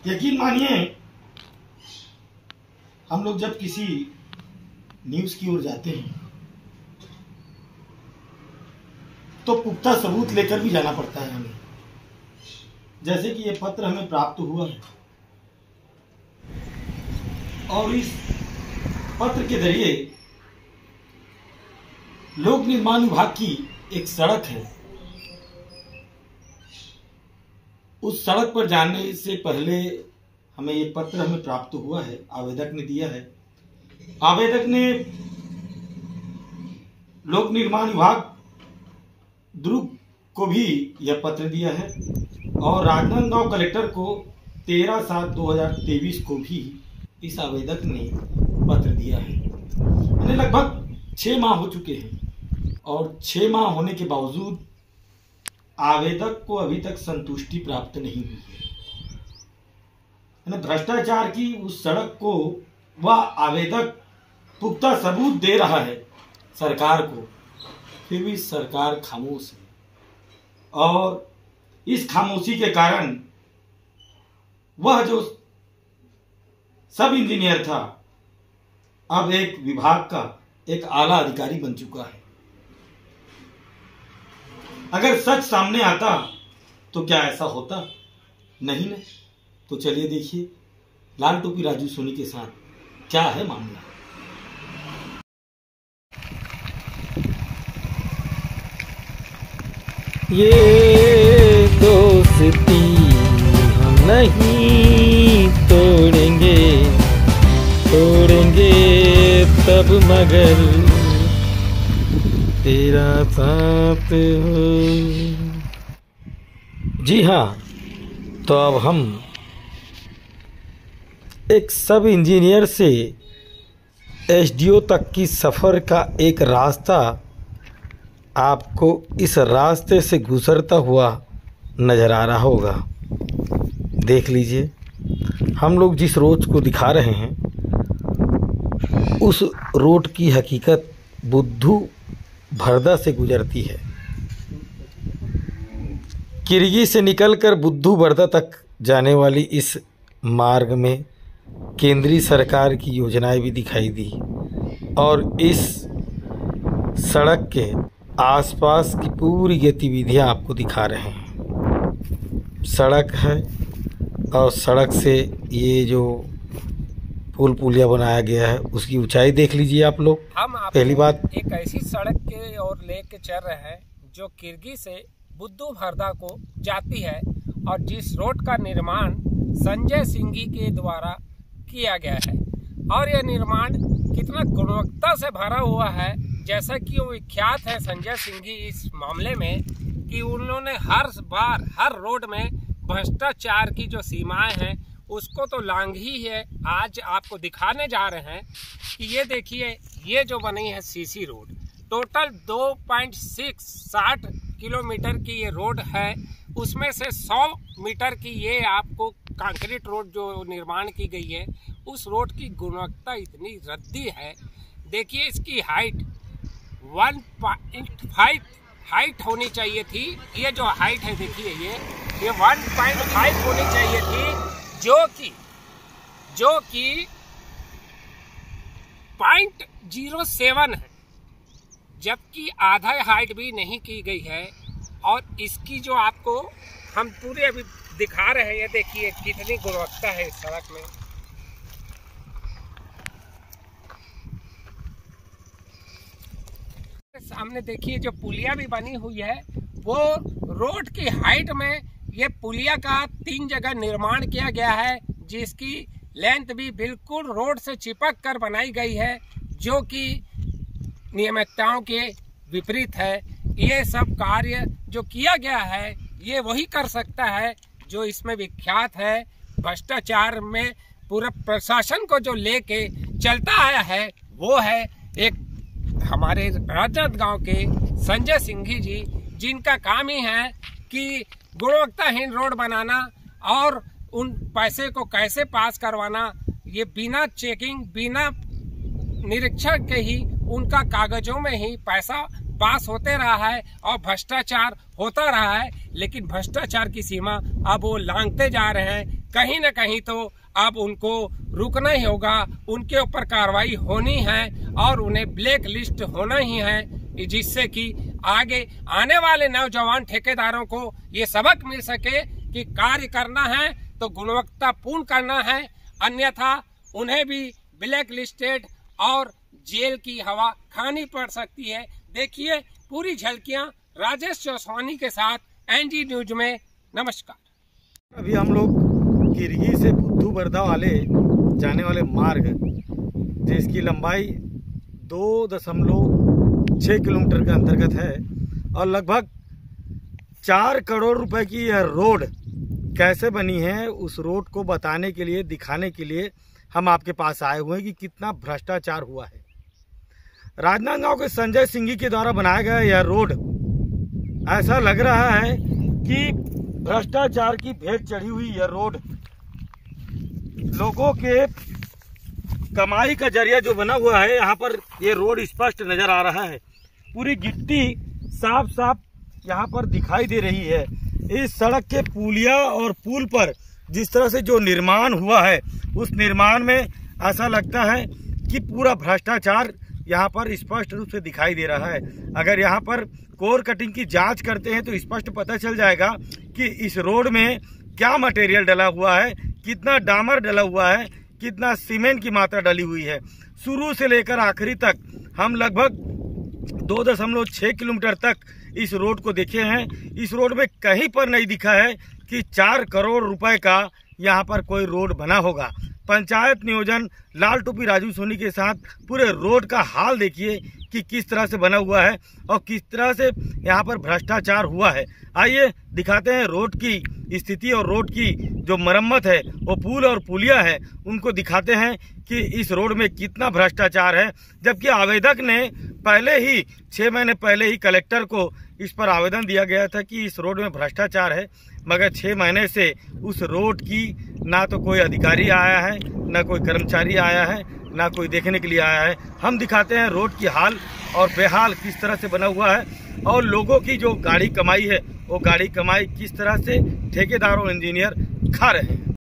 यकीन मानिए, हम लोग जब किसी न्यूज की ओर जाते हैं तो पुख्ता सबूत लेकर भी जाना पड़ता है हमें। जैसे कि ये पत्र हमें प्राप्त हुआ है और इस पत्र के जरिए लोक निर्माण विभाग की एक सड़क है, उस सड़क पर जाने से पहले हमें ये पत्र हमें प्राप्त हुआ है, आवेदक ने दिया है। आवेदक ने लोक निर्माण विभाग दुर्ग को भी यह पत्र दिया है और राजनांदगांव कलेक्टर को 13/7/2023 को भी इस आवेदक ने पत्र दिया है। यानी लगभग 6 माह हो चुके हैं और 6 माह होने के बावजूद आवेदक को अभी तक संतुष्टि प्राप्त नहीं हुई है। भ्रष्टाचार की उस सड़क को वह आवेदक पुख्ता सबूत दे रहा है सरकार को, फिर भी सरकार खामोश है और इस खामोशी के कारण वह जो सब इंजीनियर था अब एक विभाग का एक आला अधिकारी बन चुका है। अगर सच सामने आता तो क्या ऐसा होता? नहीं ना। तो चलिए देखिए लाल टोपी राजू सोनी के साथ क्या है मामला। ये दोस्ती हम नहीं तोड़ेंगे, तोड़ेंगे तब मगर तेरा साथ हो। जी हाँ, तो अब हम एक सब इंजीनियर से एसडीओ तक की सफ़र का एक रास्ता आपको इस रास्ते से गुजरता हुआ नज़र आ रहा होगा। देख लीजिए, हम लोग जिस रोड को दिखा रहे हैं उस रोड की हकीकत बुद्धू भरदा से गुजरती है। किरगी से निकलकर बुद्धू भरदा तक जाने वाली इस मार्ग में केंद्रीय सरकार की योजनाएं भी दिखाई दी और इस सड़क के आसपास की पूरी गतिविधियां आपको दिखा रहे हैं। सड़क है और सड़क से ये जो पुल पुलिया बनाया गया है उसकी ऊंचाई देख लीजिए आप लोग। हम पहली बात, एक ऐसी सड़क के और लेके चल रहे हैं जो किरगी से बुद्धू भरदा को जाती है और जिस रोड का निर्माण संजय सिंघी के द्वारा किया गया है और यह निर्माण कितना गुणवत्ता से भरा हुआ है। जैसा कि वो विख्यात है संजय सिंघी इस मामले में कि उन्होंने हर बार हर रोड में भ्रष्टाचार की जो सीमाएं हैं उसको तो लांघ ही है। आज आपको दिखाने जा रहे हैं कि ये देखिए, ये जो बनी है सीसी रोड, टोटल 2.60 किलोमीटर की ये रोड है, उसमें से 100 मीटर की ये आपको कंक्रीट रोड जो निर्माण की गई है, उस रोड की गुणवत्ता इतनी रद्दी है। देखिए इसकी हाइट 1.5 हाइट होनी चाहिए थी। ये जो हाइट है देखिए ये 1.5 होनी चाहिए थी, जो कि 0.07 है, जबकि आधा हाइट भी नहीं की गई है। और इसकी जो आपको हम पूरे अभी दिखा रहे हैं, ये देखिए कितनी गुणवत्ता है इस सड़क में। सामने देखिए जो पुलिया भी बनी हुई है, वो रोड की हाइट में ये पुलिया का 3 जगह निर्माण किया गया है, जिसकी लेंथ भी बिल्कुल रोड से चिपक कर बनाई गई है, जो कि नियमितताओं के विपरीत है। ये सब कार्य जो किया गया है ये वही कर सकता है जो इसमें विख्यात है। भ्रष्टाचार में पूरा प्रशासन को जो लेके चलता आया है वो है एक हमारे राजनांदगांव के संजय सिंघी जी, जिनका काम ही है कि गुणवत्ताहीन रोड बनाना और उन पैसे को कैसे पास करवाना। ये बिना चेकिंग बिना निरीक्षण के ही उनका कागजों में ही पैसा पास होते रहा है और भ्रष्टाचार होता रहा है। लेकिन भ्रष्टाचार की सीमा अब वो लांघते जा रहे हैं। कहीं न कहीं तो अब उनको रुकना ही होगा, उनके ऊपर कार्रवाई होनी है और उन्हें ब्लैक लिस्ट होना ही है, जिससे कि आगे आने वाले नौजवान ठेकेदारों को ये सबक मिल सके कि कार्य करना है तो गुणवत्तापूर्ण करना है, अन्यथा उन्हें भी ब्लैक लिस्टेड और जेल की हवा खानी पड़ सकती है। देखिए पूरी झलकियां राजेश चौसवानी के साथ एनजी न्यूज में। नमस्कार। अभी हम लोग किरगी से बुद्धू बर्दा वाले जाने वाले मार्ग, जिसकी लंबाई 2.6 किलोमीटर के अंतर्गत है और लगभग 4 करोड़ रुपए की यह रोड कैसे बनी है, उस रोड को बताने के लिए, दिखाने के लिए हम आपके पास आए हुए हैं कि कितना भ्रष्टाचार हुआ है। राजनांदगांव के संजय सिंघी के द्वारा बनाया गया यह रोड ऐसा लग रहा है कि भ्रष्टाचार की भेंट चढ़ी हुई यह रोड लोगों के कमाई का जरिया जो बना हुआ है। यहाँ पर ये रोड स्पष्ट नजर आ रहा है, पूरी गिट्टी साफ साफ यहाँ पर दिखाई दे रही है। इस सड़क के पुलिया और पुल पर जिस तरह से जो निर्माण हुआ है, उस निर्माण में ऐसा लगता है कि पूरा भ्रष्टाचार यहाँ पर स्पष्ट रूप से दिखाई दे रहा है। अगर यहाँ पर कोर कटिंग की जांच करते हैं तो स्पष्ट पता चल जाएगा कि इस रोड में क्या मटेरियल डला हुआ है, कितना डामर डला हुआ है, कितना सीमेंट की मात्रा डली हुई है। शुरू से लेकर आखिरी तक हम लगभग 2.6 किलोमीटर तक इस रोड को देखे हैं। इस रोड में कहीं पर नहीं दिखा है कि 4 करोड़ रुपए का यहाँ पर कोई रोड बना होगा। पंचायत नियोजन लाल टोपी राजू सोनी के साथ पूरे रोड का हाल देखिए कि किस तरह से बना हुआ है और किस तरह से यहाँ पर भ्रष्टाचार हुआ है। आइए दिखाते हैं रोड की स्थिति और रोड की जो मरम्मत है, वो पुल और पुलिया है, उनको दिखाते हैं कि इस रोड में कितना भ्रष्टाचार है। जबकि आवेदक ने पहले ही 6 महीने पहले ही कलेक्टर को इस पर आवेदन दिया गया था कि इस रोड में भ्रष्टाचार है, मगर 6 महीने से उस रोड की ना तो कोई अधिकारी आया है, ना कोई कर्मचारी आया है, ना कोई देखने के लिए आया है। हम दिखाते हैं रोड की हाल और बेहाल किस तरह से बना हुआ है और लोगों की जो गाड़ी कमाई है, वो गाड़ी कमाई किस तरह से ठेकेदार और इंजीनियर खा रहे हैं।